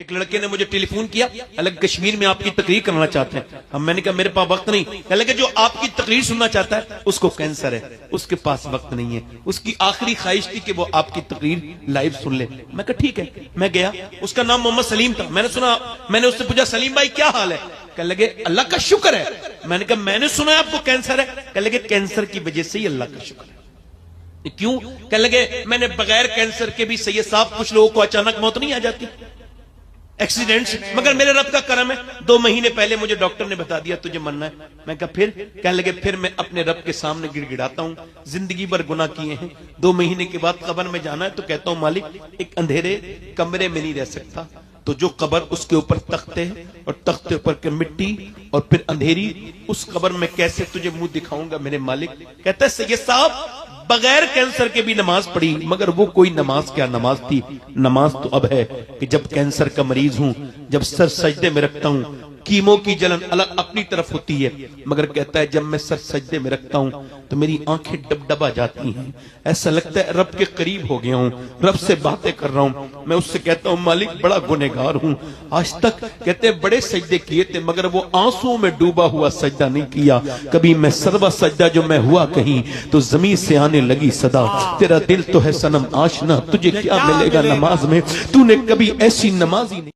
ایک لڑکے نے مجھے ٹیلی فون کیا، الگ کشمیر میں آپ کی تقریر کرنا چاہتے ہیں. اب میں نے کہا میرے پاس وقت نہیں. کہنے لگے جو آپ کی تقریر سننا چاہتا ہے اس کو کینسر ہے، اس کے پاس وقت نہیں ہے، اس کی آخری خواہش تھی کہ وہ آپ کی تقریر لائیو سن لے. میں کہا ٹھیک ہے. میں گیا، اس کا نام محمد سلیم تھا. میں نے اس سے پوچھا سلیم بھائی کیا حال ہے؟ کہنے لگے اللہ کا شکر ہے. میں نے کہا میں نے سنا ہے آپ کو کینسر ہے. کہنے لگے کینسر کی وجہ سے ہی اللہ کا شکر ہے. کیوں؟ کہنے لگے میں نے بغیر کینسر کے بھی سید صاحب کچھ لوگوں کو اچانک موت نہیں آ جاتی ایکسیڈنٹس، مگر میرے رب کا کرم ہے 2 مہینے پہلے مجھے ڈاکٹر نے بتا دیا تجھے مرنا ہے. میں کہا پھر؟ کہنے لگے پھر میں اپنے رب کے سامنے گڑ گڑاتا ہوں، زندگی بھر گناہ کیے ہیں، 2 مہینے کے بعد قبر میں جانا ہے تو کہتا ہوں مالک ایک اندھیرے کمرے میں نہیں رہ سکتا، تو جو قبر اس کے اوپر تختے اور تختے اوپر کے مٹی اور پھر اندھیری، اس قبر میں کیسے تجھے منہ دکھاؤں گا میرے مالک. کہتا ہے سید صاحب بغیر کینسر کے بھی نماز پڑھی، مگر وہ کوئی نماز کیا نماز تھی. نماز تو اب ہے کہ جب کینسر کا مریض ہوں، جب سر سجدے میں رکھتا ہوں، کیمو کی جلن الگ اپنی طرف ہوتی ہے، مگر کہتا ہے جب میں سر سجدے میں رکھتا ہوں تو میری آنکھیں ڈبڈبا جاتی ہیں، ایسا لگتا ہے رب کے قریب ہو گیا ہوں، رب سے باتیں کر رہا ہوں. میں اس سے کہتا ہوں مالک بڑا گنہگار ہوں، آج تک کہتے ہیں بڑے سجدے کیے تھے مگر وہ آنسوں میں ڈوبا ہوا سجدہ نہیں کیا. کبھی میں سروا سجدہ جو میں ہوا کہیں تو زمین سے آنے لگی صدا، تیرا دل تو ہے صنم آشنا، تجھے کیا ملے گا نماز میں، تو نے کبھی ایسی نماز ہی نہیں